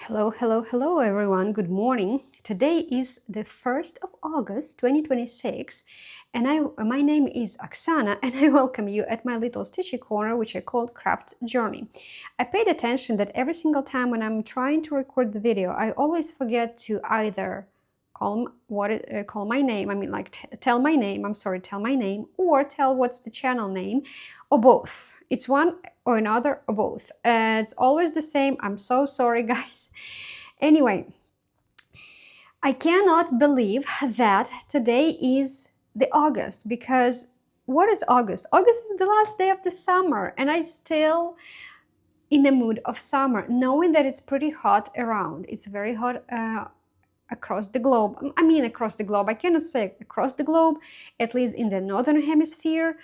Hello, hello, hello everyone. Good morning. Today is the 1st of August 2026 and my name is Oksana and I welcome you at my little stitchy corner which I called Craft Journey. I paid attention that every single time when I'm trying to record the video, I always forget to either call my name, tell my name, tell my name, or tell what's the channel name, or both. It's one or another or both. It's always the same. I'm so sorry, guys. Anyway, I cannot believe that today is the August, because what is August? August is the last day of the summer, and I still in the mood of summer, knowing that it's pretty hot around. It's very hot across the globe. Across the globe. I cannot say across the globe, at least in the northern hemisphere.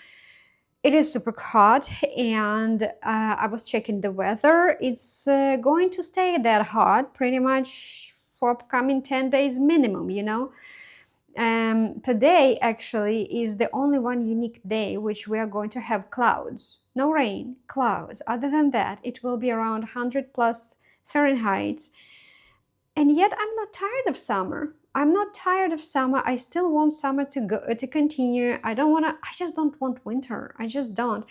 It is super hot, and I was checking the weather. It's going to stay that hot pretty much for upcoming 10 days minimum, you know. Today actually is the only one unique day which we are going to have clouds. No rain, clouds. Other than that, it will be around 100 plus Fahrenheit. And yet I'm not tired of summer. I'm not tired of summer. I still want summer to continue. I just don't want winter. I just don't.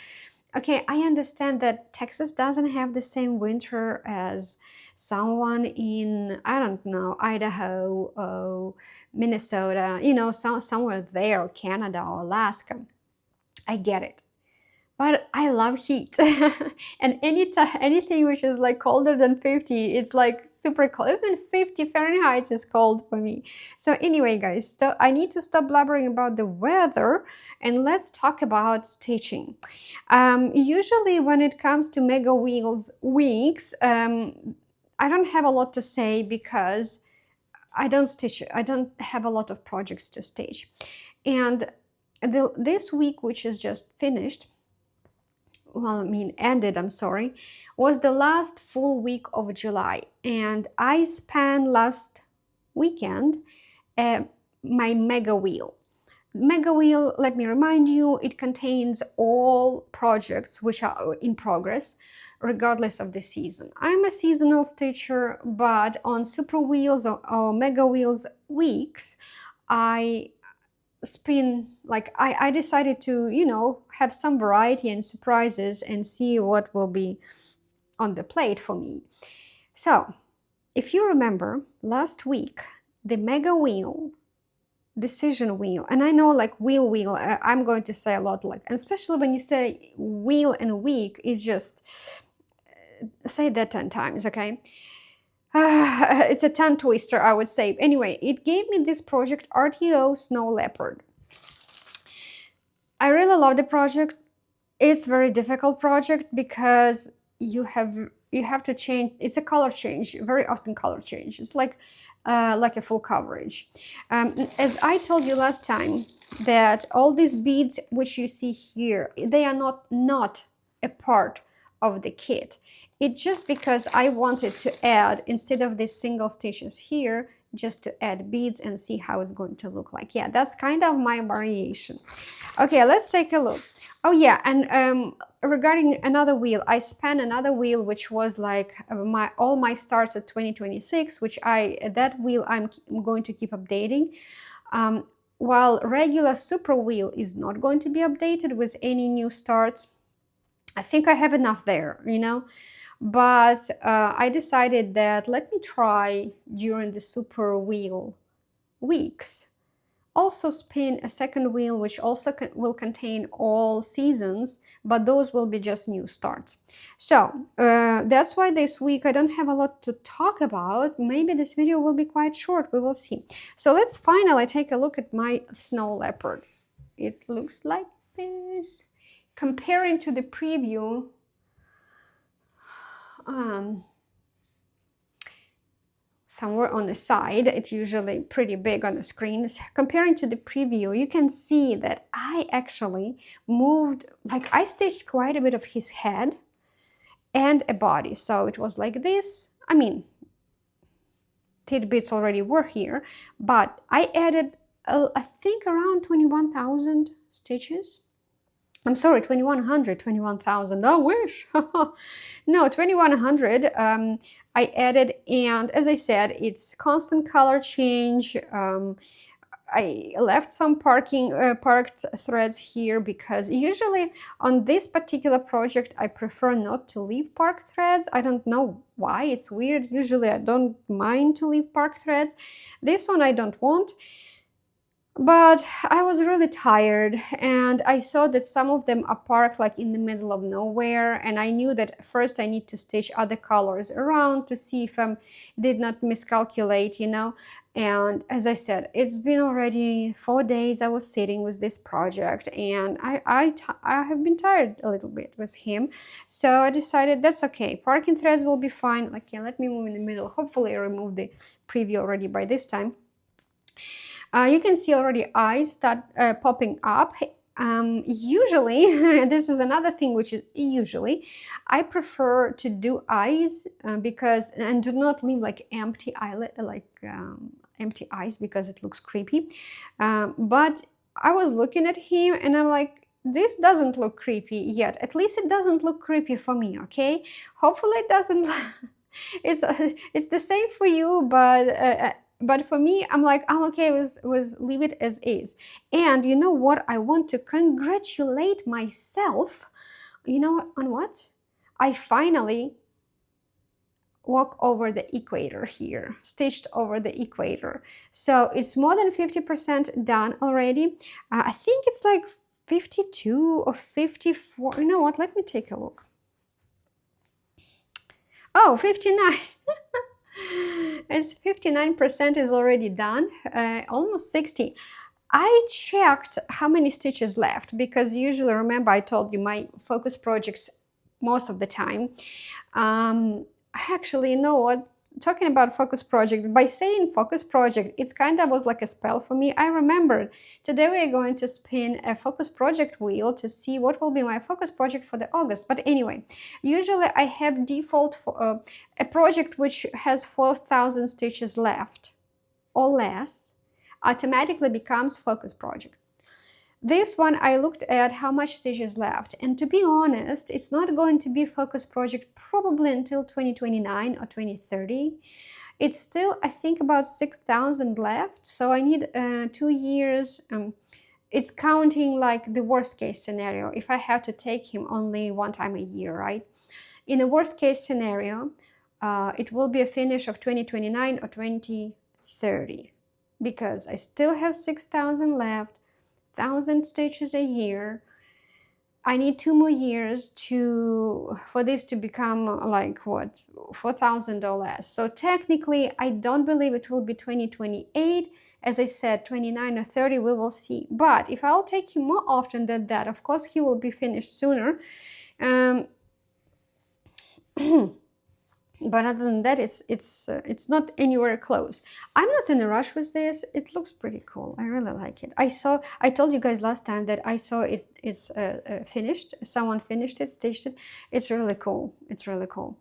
Okay, I understand that Texas doesn't have the same winter as someone in, I don't know, Idaho or Minnesota, you know, somewhere there, or Canada or Alaska. I get it. But I love heat. And anything which is like colder than 50, it's like super cold. Even 50 Fahrenheit is cold for me. So anyway, guys, so I need to stop blabbering about the weather and let's talk about stitching. Usually when it comes to Mega Wheels weeks, I don't have a lot to say because I don't have a lot of projects to stitch. And this week, which is just finished, ended, I'm sorry, was the last full week of July. And I spent last weekend my Mega Wheel. Mega Wheel, let me remind you, it contains all projects which are in progress, regardless of the season. I'm a seasonal stitcher, but on Super Wheels or Mega Wheels weeks, I decided to, you know, have some variety and surprises and see what will be on the plate for me. So if you remember last week, the Mega Wheel, decision wheel, and I know like wheel, I'm going to say a lot, like, and especially when you say wheel and week, is just say that 10 times, okay? It's a tongue twister, I would say. Anyway, it gave me this project, RTO Snow Leopard. I really love the project. It's a very difficult project because you have to change. It's a color change, very often color change. It's like a full coverage. As I told you last time, that all these beads which you see here, they are not a part of the kit. It's just because I wanted to add, instead of these single stitches here, just to add beads and see how it's going to look like. Yeah, that's kind of my variation. Okay, let's take a look. Oh yeah, and regarding another wheel, I spent another wheel which was like all my starts of 2026, which that wheel I'm going to keep updating. While regular super wheel is not going to be updated with any new starts. I think I have enough there, you know. But I decided that let me try during the super wheel weeks also spin a second wheel which also will contain all seasons, but those will be just new starts. So that's why this week I don't have a lot to talk about. Maybe this video will be quite short, we will see. So let's finally take a look at my Snow Leopard. It looks like this. Comparing to the preview, somewhere on the side, it's usually pretty big on the screens. Comparing to the preview, you can see that I actually moved, like I stitched quite a bit of his head and a body. So it was like this. I mean, tidbits already were here, but I added, I think around 21,000 stitches. I'm sorry, 2100, 21,000. I wish. No, 2100. I added, and as I said, it's constant color change. I left some parked threads here because usually on this particular project I prefer not to leave parked threads. I don't know why, it's weird. Usually I don't mind to leave parked threads. This one I don't want. But I was really tired, and I saw that some of them are parked like in the middle of nowhere, and I knew that first I need to stitch other colors around to see if I did not miscalculate, you know. And as I said, it's been already 4 days I was sitting with this project, and I have been tired a little bit with him. So I decided that's okay. Parking threads will be fine. Like, yeah, let me move in the middle. Hopefully I removed the preview already by this time. You can see already eyes start popping up. Usually, this is another thing which is usually, I prefer to do eyes because, and do not leave like empty eyelid, like empty eyes, because it looks creepy. But I was looking at him and I'm like, this doesn't look creepy yet. At least it doesn't look creepy for me, okay? Hopefully it doesn't. It's the same for you, but for me, I'm like, I'm okay with leave it as is. And you know what? I want to congratulate myself. You know on what? I finally walk over the equator here, stitched over the equator. So it's more than 50% done already. I think it's like 52 or 54. You know what? Let me take a look. Oh, 59. It's 59% is already done, almost 60. I checked how many stitches left, because usually, remember I told you my focus projects most of the time. Actually, you know what? Talking about focus project, by saying focus project, it's kind of was like a spell for me. I remembered today we are going to spin a focus project wheel to see what will be my focus project for the August. But anyway, usually I have default for a project which has 4,000 stitches left or less, automatically becomes focus project. This one I looked at how much stitches left, and to be honest, it's not going to be focus project probably until 2029 or 2030. It's still, I think, about 6,000 left, so I need 2 years. It's counting like the worst case scenario, if I have to take him only one time a year, right? In the worst case scenario, it will be a finish of 2029 or 2030, because I still have 6,000 left. 1,000 stitches a year. I need 2 more years for this to become like what, 4,000 or less. So technically, I don't believe it will be 2028. As I said, 29 or 30, we will see. But if I'll take him more often than that, of course, he will be finished sooner. But other than that, it's not anywhere close. I'm not in a rush with this. It looks pretty cool. I really like it. I told you guys last time that I saw it's finished. Someone finished it, stitched it. It's really cool. It's really cool.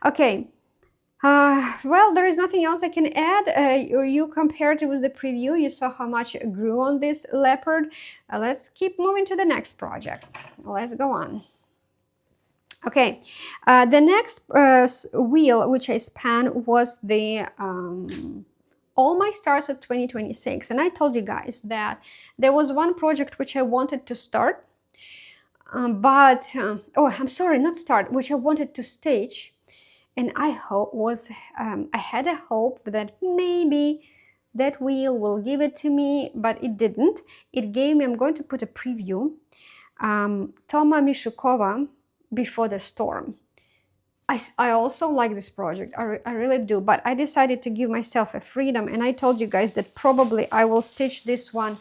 Okay. Well, there is nothing else I can add. You compared it with the preview. You saw how much it grew on this leopard. Let's keep moving to the next project. Let's go on. Okay, the next wheel which I span was the All My Stars of 2026, and I told you guys that there was one project which I wanted to start, oh, I'm sorry, not start, which I wanted to stitch, and I had a hope that maybe that wheel will give it to me, but it didn't. It gave me, I'm going to put a preview, Toma Mishukova, Before the Storm. I also like this project. I really do, but I decided to give myself a freedom, and I told you guys that probably I will stitch this one.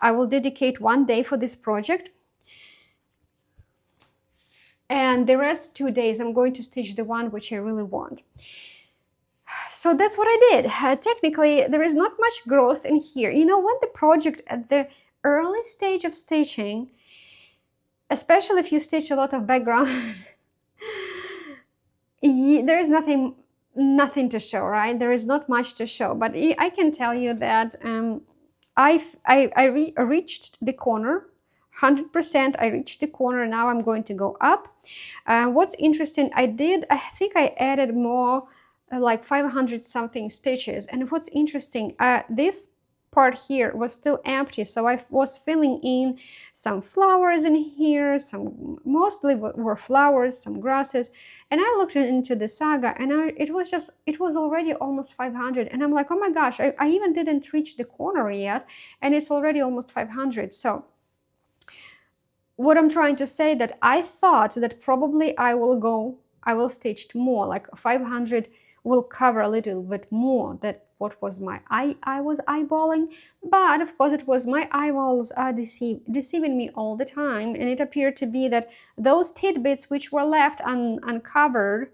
I will dedicate 1 day for this project, and the rest 2 days I'm going to stitch the one which I really want. So that's what I did. Technically, there is not much growth in here. You know, when the project at the early stage of stitching, especially if you stitch a lot of background, there is nothing to show, right? There is not much to show, but I can tell you that I reached the corner 100%. I reached the corner. Now I'm going to go up. What's interesting, I think I added more, like 500 something stitches. And what's interesting, this part here was still empty, so I was filling in some flowers in here, some mostly were flowers, some grasses, and I looked into the saga, and it was already almost 500, and I'm like, oh my gosh, I even didn't reach the corner yet, and it's already almost 500. So what I'm trying to say, that I thought that probably I will stitch more, like 500 will cover a little bit more than what was my I was eyeballing, but of course it was my eyeballs are deceiving me all the time, and it appeared to be that those tidbits which were left uncovered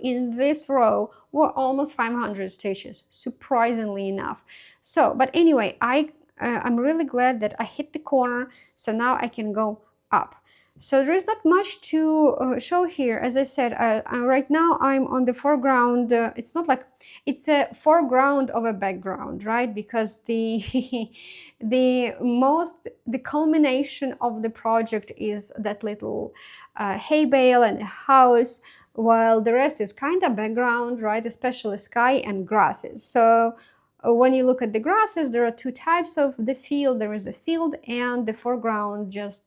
in this row were almost 500 stitches, surprisingly enough. So, but anyway, I'm really glad that I hit the corner, so now I can go up. So there is not much to show here. As I said, right now I'm on the foreground. It's not like it's a foreground of a background, right? Because the the culmination of the project is that little hay bale and a house, while the rest is kind of background, right? Especially sky and grasses. So when you look at the grasses, there are two types of the field. There is a field, and the foreground just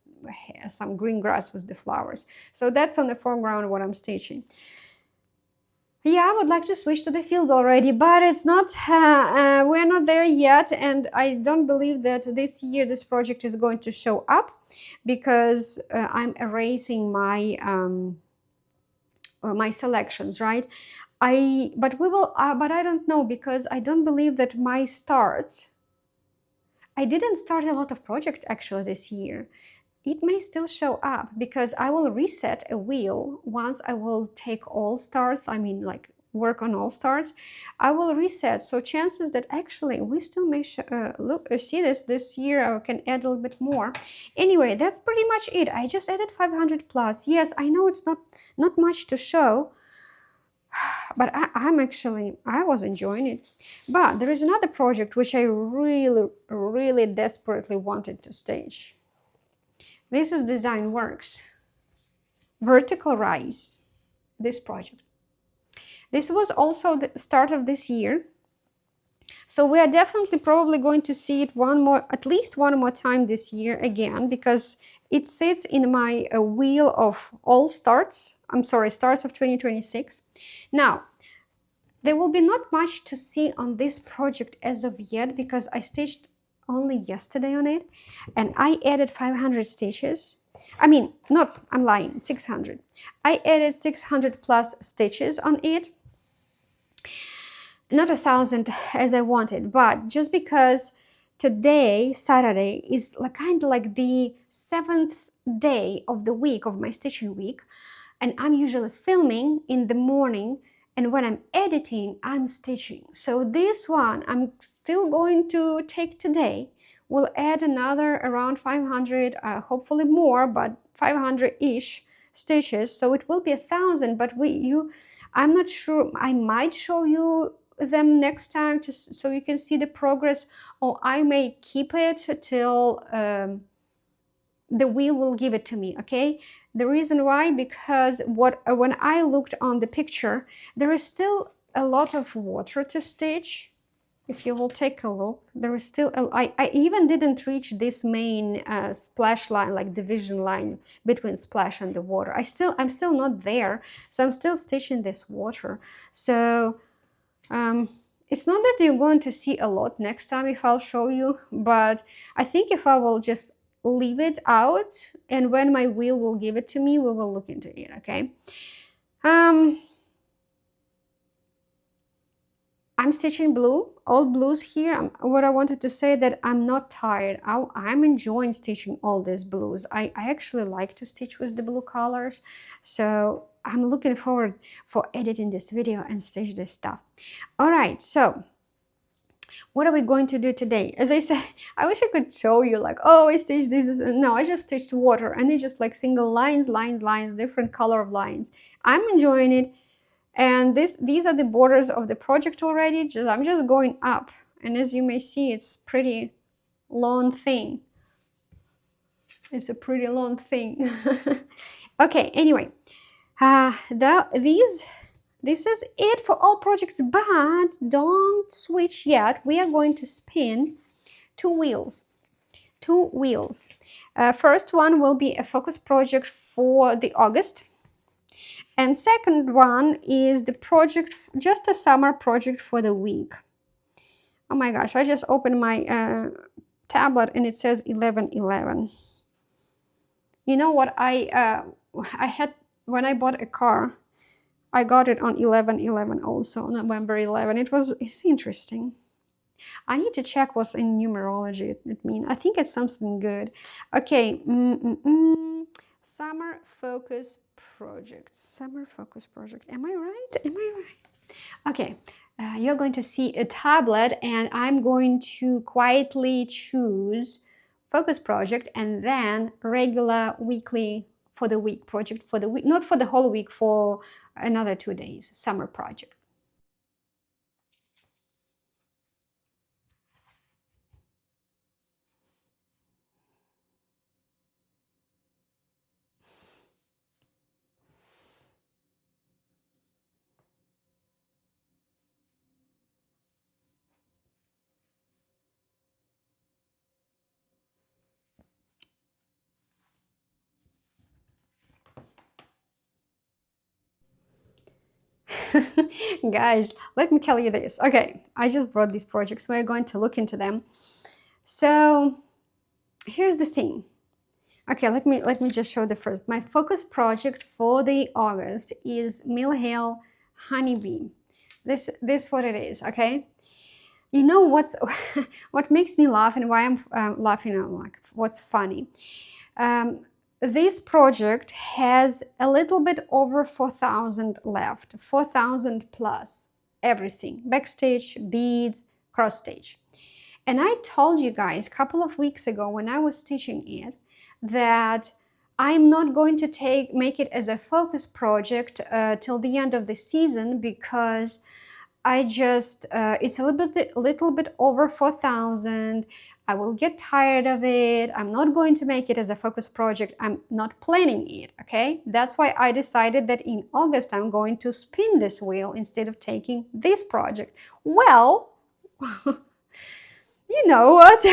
some green grass with the flowers. So that's on the foreground what I'm stitching. Yeah, I would like to switch to the field already, but it's not, we're not there yet, and I don't believe that this year this project is going to show up, because I'm erasing my my selections, right? But I don't know, because I don't believe that my starts, I didn't start a lot of projects actually this year. It may still show up, because I will reset a wheel once I will take all stars, I mean like work on all stars. I will reset, so chances that actually we still may see this year. I can add a little bit more. Anyway, that's pretty much it. I just added 500 plus. Yes, I know it's not much to show, but I was enjoying it. But there is another project which I really desperately wanted to stage. This is Design Works Vertical Rise, this project. This was also the start of this year. So we are definitely probably going to see it at least one more time this year again, because it sits in my wheel of all starts. I'm sorry, starts of 2026. Now, there will be not much to see on this project as of yet, because I stitched only yesterday on it, and I added 500 stitches. I mean, I'm lying, 600. I added 600 plus stitches on it. Not 1,000 as I wanted, but just because today, Saturday, is kind of like the 7th day of the week, of my stitching week, and I'm usually filming in the morning, and when I'm editing, I'm stitching. So this one I'm still going to take today. We'll add another around 500, hopefully more, but 500-ish stitches. So it will be 1,000, but I'm not sure. I might show you them next time so you can see the progress, or I may keep it till the wheel will give it to me, okay? The reason why, because when I looked on the picture, there is still a lot of water to stitch. If you will take a look, there is still I even didn't reach this main splash line, like division line between splash and the water. I'm still not there, so I'm still stitching this water. So it's not that you're going to see a lot next time if I'll show you, but I think if I will just leave it out, and when my wheel will give it to me, we will look into it, okay? I'm stitching blue, all blues here. What I wanted to say, that I'm not tired. I'm enjoying stitching all these blues. I actually like to stitch with the blue colors, so I'm looking forward for editing this video and stitch this stuff. All right, so what are we going to do today? As I said, I wish I could show you like, oh, I stitched this. No, I just stitched water, and it's just like single lines, different color of lines. I'm enjoying it. And these are the borders of the project already. I'm just going up, and as you may see, it's pretty long thing. It's a pretty long thing. Okay, anyway, this is it for all projects, but don't switch yet. We are going to spin two wheels. First one will be a focus project for the August, and second one is the project, just a summer project for the week. Oh my gosh, I just opened my tablet and it says 11/11. You know what, I had, when I bought a car, I got it on 11/11 also, November 11. It's interesting. I need to check what's in numerology it means. I think it's something good. Okay, summer focus project. Summer focus project. Am I right? Am I right? Okay, you're going to see a tablet, and I'm going to quietly choose focus project and then regular weekly for the week project for the week, not for the whole week, for another 2 days, summer project. Guys, let me tell you this. Okay, I just brought these projects. We're going to look into them. So here's the thing. Okay, let me just show the first. My focus project for the August is Mill Hill Honeybee. This what it is. Okay, you know what's what makes me laugh and why I'm laughing, like what's funny. This project has a little bit over 4,000 left, 4,000 plus everything, backstage, beads, cross stage. And I told you guys a couple of weeks ago when I was teaching it that I'm not going to make it as a focus project till the end of the season, because I just it's a little bit over 4,000. I will get tired of it. I'm not going to make it as a focus project. I'm not planning it, okay? That's why I decided that in August I'm going to spin this wheel instead of taking this project. Well, you know what?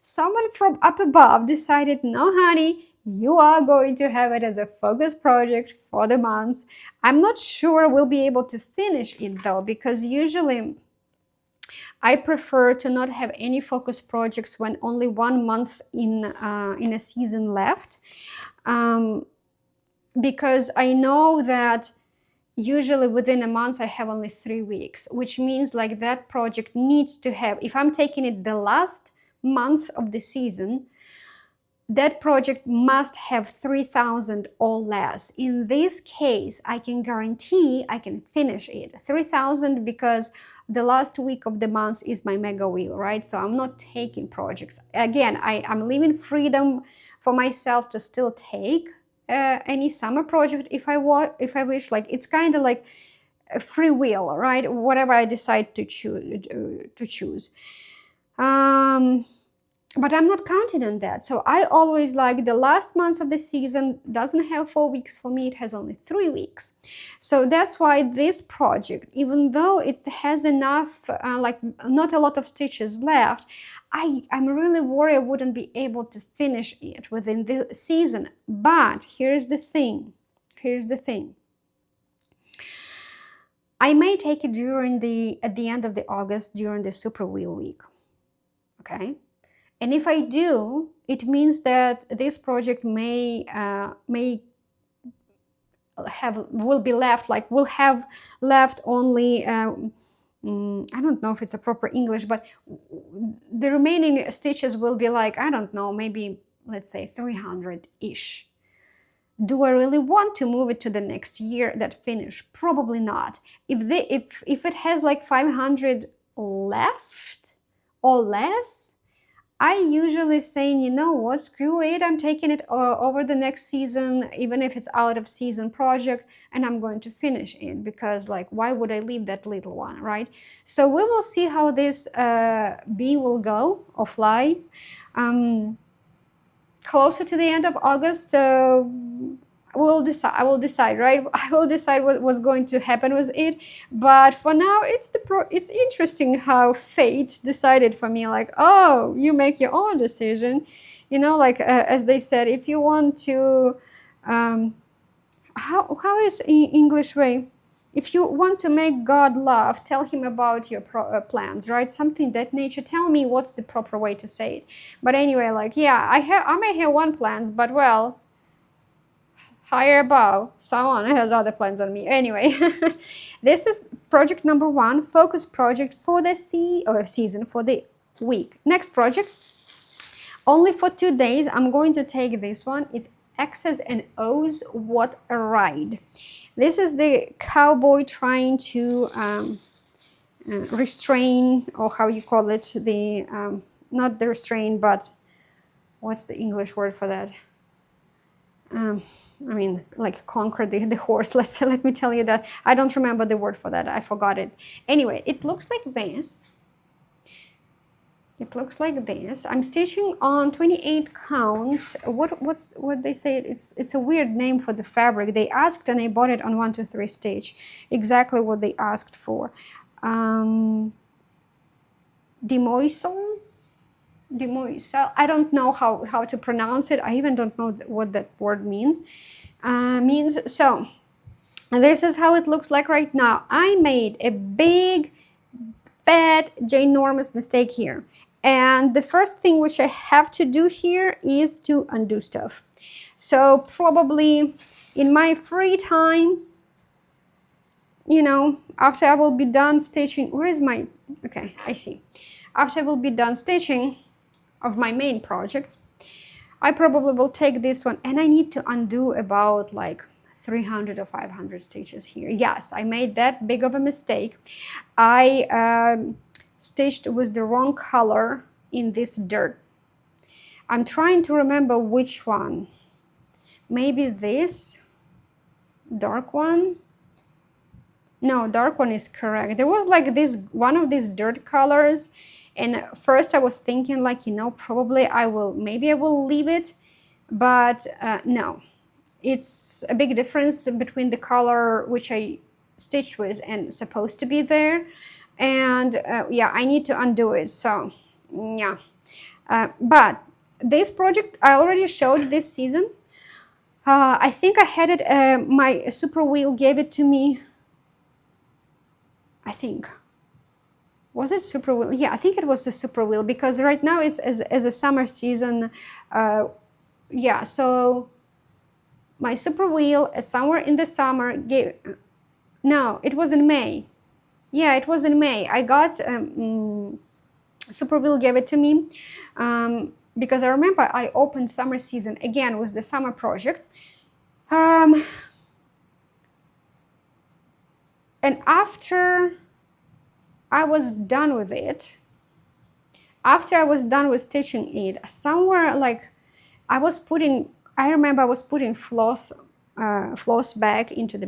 Someone from up above decided, no, honey, you are going to have it as a focus project for the months. I'm not sure we'll be able to finish it though, because usually I prefer to not have any focus projects when only 1 month in a season left, because I know that usually within a month I have only 3 weeks, which means like that project needs to have, if I'm taking it the last month of the season, that project must have 3,000 or less. In this case, I can guarantee I can finish it. 3,000 because the last week of the month is my mega wheel, right? So I'm not taking projects. Again, I'm leaving freedom for myself to still take any summer project if I wish. Like, it's kind of like a free will, right? Whatever I decide to choose. But I'm not counting on that. So I always like the last month of the season doesn't have 4 weeks for me, it has only 3 weeks. So that's why this project, even though it has enough, like not a lot of stitches left, I'm really worried I wouldn't be able to finish it within the season. But here's the thing. I may take it at the end of the August during the Super Wheel Week. Okay? And if I do, it means that this project will have left only, I don't know if it's a proper English, but the remaining stitches will be like, I don't know, maybe let's say 300-ish. Do I really want to move it to the next year, that finish? Probably not. If it has like 500 left or less, I usually say, you know what, screw it, I'm taking it over the next season, even if it's out of season project, and I'm going to finish it, because like, why would I leave that little one, right? So we will see how this bee will go or fly. closer to the end of August, we'll decide. I will decide, right? I will decide what was going to happen with it. But for now, it's interesting how fate decided for me. Like, oh, you make your own decision. You know, like as they said, if you want to, how is in English way? If you want to make God laugh, tell him about your plans, right? Something that nature. Tell me what's the proper way to say it. But anyway, like, yeah, I may have one plans, but well, higher above, someone has other plans on me. Anyway, this is project number 1, focus project for the season, for the week. Next project, only for 2 days. I'm going to take this one. It's X's and O's. What a ride. This is the cowboy trying to restrain, or how you call it, the not the restrain, but what's the English word for that? I mean, like conquer the horse. Let me tell you that. I don't remember the word for that. I forgot it. Anyway, it looks like this. It looks like this. I'm stitching on 28 count. What they say? It's a weird name for the fabric. They asked and I bought it on 1, 2, 3 stitch. Exactly what they asked for. Demoiselle. I don't know how to pronounce it. I even don't know what that word means. So this is how it looks like right now. I made a big, fat, ginormous mistake here. And the first thing which I have to do here is to undo stuff. So probably in my free time, you know, after I will be done stitching, where is my, okay, I see. After I will be done stitching of my main projects, I probably will take this one, and I need to undo about like 300 or 500 stitches here. Yes, I made that big of a mistake. I stitched with the wrong color in this dirt. I'm trying to remember which one. Maybe this dark one. No, dark one is correct. There was like this one of these dirt colors, and first I was thinking like, you know, probably maybe I will leave it, but no. It's a big difference between the color which I stitched with and supposed to be there. And yeah, I need to undo it. So yeah, but this project I already showed this season. I think I had it, my super wheel gave it to me. I think, was it super wheel? Yeah, I think it was the super wheel, because right now it's as a summer season. Yeah, so my super wheel somewhere in the summer gave, no, it was in May. Yeah, it was in May. I got, super wheel gave it to me, because I remember I opened summer season again with the summer project. And after I was done with it, after I was done with stitching it, somewhere like I remember I was putting floss bag into the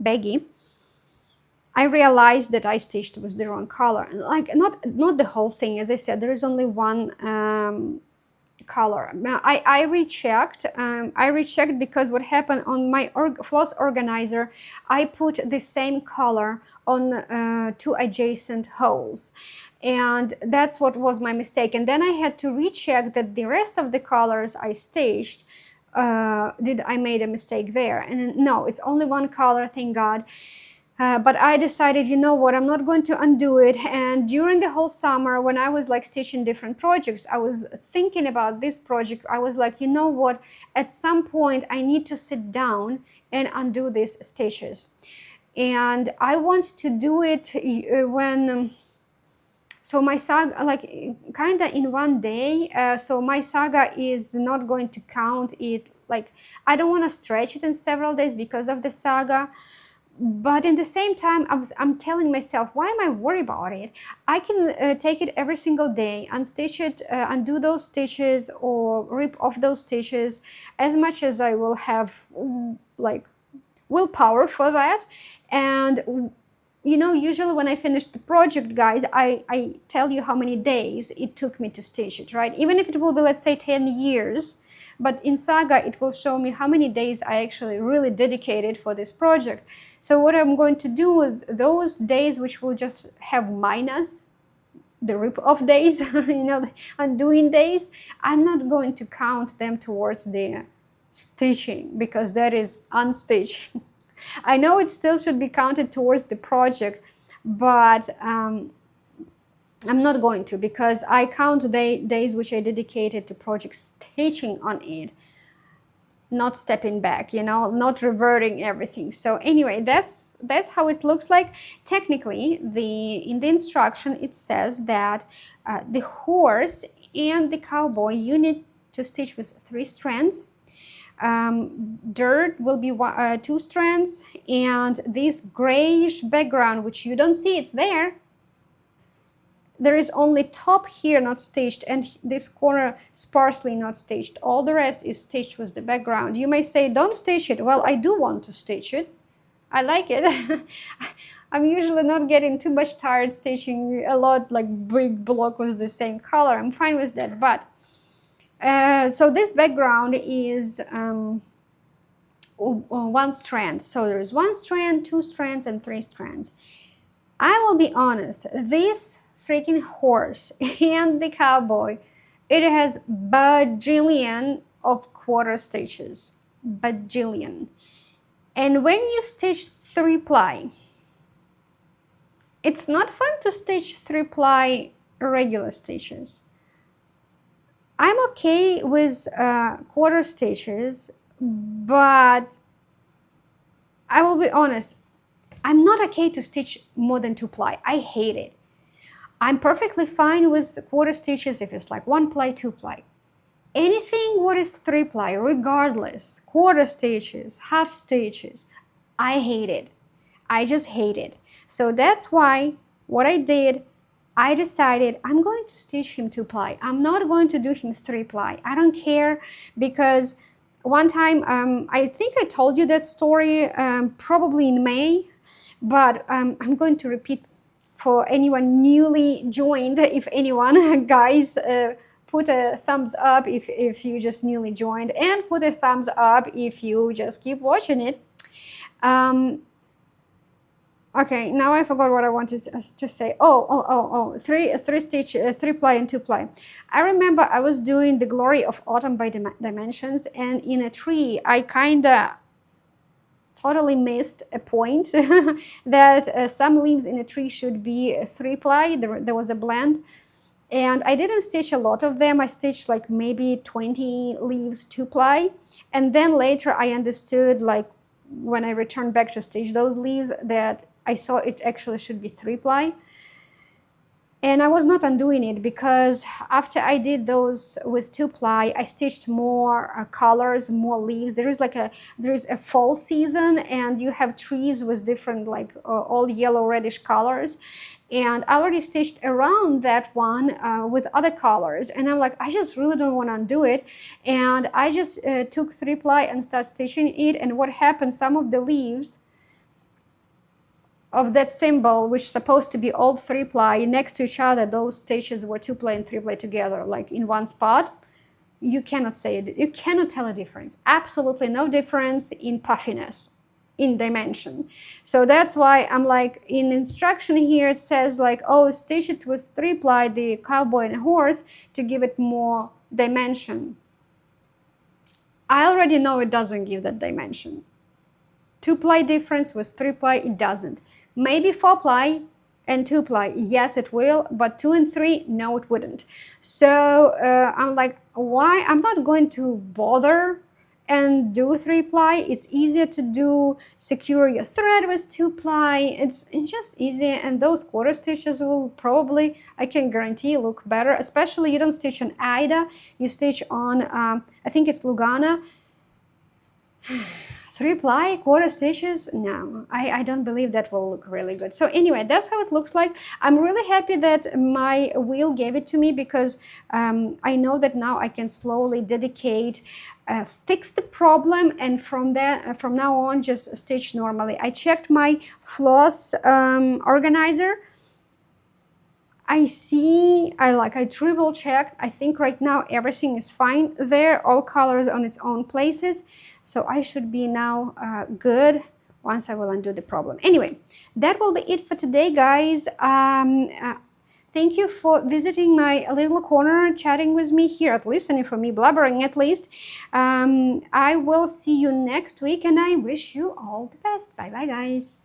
baggie. I realized that I stitched with the wrong color. Like not the whole thing, as I said, there is only one color. I rechecked. I rechecked because what happened on my floss organizer, I put the same color on 2 adjacent holes, and that's what was my mistake. And then I had to recheck that the rest of the colors I stitched, I made a mistake there, and no, it's only one color, thank God. But I decided, you know what, I'm not going to undo it. And during the whole summer, when I was like stitching different projects, I was thinking about this project. I was like, you know what, at some point I need to sit down and undo these stitches. And I want to do it when, so my saga, like kind of in one day. So my saga is not going to count it, like I don't want to stretch it in several days because of the saga. But in the same time, I'm telling myself, why am I worried about it? I can take it every single day, unstitch it, undo those stitches or rip off those stitches, as much as I will have like willpower for that. And you know, usually when I finish the project, guys, I tell you how many days it took me to stitch it, right? Even if it will be, let's say, 10 years, but in Saga it will show me how many days I actually really dedicated for this project. So what I'm going to do with those days which will just have minus, the rip-off days, you know, the undoing days, I'm not going to count them towards the stitching, because that is unstitching. I know it still should be counted towards the project, but I'm not going to, because I count the days which I dedicated to project stitching on it, not stepping back, you know, not reverting everything. So anyway, that's how it looks like. Technically, in the instruction it says that the horse and the cowboy you need to stitch with 3 strands. Dirt will be 2 strands, and this grayish background which you don't see, it's there. There is only top here not stitched, and this corner sparsely not stitched. All the rest is stitched with the background. You may say, don't stitch it. Well, I do want to stitch it. I like it. I'm usually not getting too much tired stitching a lot, like big block with the same color. I'm fine with that. But so this background is 1 strand. So there is 1 strand, 2 strands, and 3 strands. I will be honest, this freaking horse and the cowboy, it has bajillion of quarter stitches, bajillion. And when you stitch 3-ply, it's not fun to stitch 3-ply regular stitches. I'm okay with quarter stitches, but I will be honest, I'm not okay to stitch more than 2-ply. I hate it. I'm perfectly fine with quarter stitches if it's like 1-ply, 2-ply. Anything what is 3-ply, regardless, quarter stitches, half stitches, I hate it. I just hate it. So that's why what I did, I decided I'm going to stitch him 2-ply. I'm not going to do him 3-ply. I don't care, because one time, I think I told you that story probably in May, but I'm going to repeat for anyone newly joined. If anyone, guys, put a thumbs up if you just newly joined, and put a thumbs up if you just keep watching it. Okay, now I forgot what I wanted to say. Three-ply and 2-ply. I remember I was doing the Glory of Autumn by Dimensions, and in a tree I kinda totally missed a point that some leaves in a tree should be 3-ply. There was a blend, and I didn't stitch a lot of them. I stitched like maybe 20 leaves 2-ply, and then later I understood, like when I returned back to stitch those leaves, that I saw it actually should be 3-ply. And I was not undoing it, because after I did those with 2-ply, I stitched more colors, more leaves. There is a fall season, and you have trees with different, like all yellow reddish colors. And I already stitched around that one with other colors. And I'm like, I just really don't want to undo it. And I just took 3-ply and started stitching it. And what happened, some of the leaves of that symbol, which is supposed to be all 3-ply, next to each other, those stitches were 2-ply and 3-ply together, like in one spot. You cannot say it. You cannot tell a difference. Absolutely no difference in puffiness, in dimension. So that's why I'm like, in instruction here it says like, oh, stitch it with 3-ply, the cowboy and horse, to give it more dimension. I already know it doesn't give that dimension. 2-ply difference with 3-ply, it doesn't. Maybe 4-ply and 2-ply, yes it will, but 2 and 3, no it wouldn't. So I'm like, why? I'm not going to bother and do 3-ply. It's easier to do, secure your thread with 2-ply. It's just easier, and those quarter stitches will probably, I can guarantee, look better. Especially you don't stitch on Aida, you stitch on, I think it's Lugana. 3-ply, quarter stitches? No, I don't believe that will look really good. So anyway, that's how it looks like. I'm really happy that my wheel gave it to me, because I know that now I can slowly dedicate, fix the problem, and from now on just stitch normally. I checked my floss organizer. I see, I triple checked. I think right now everything is fine there, all colors on its own places. So I should be now good once I will undo the problem. Anyway, that will be it for today, guys. Thank you for visiting my little corner, chatting with me here, listening for me, blabbering at least. I will see you next week, and I wish you all the best. Bye-bye, guys.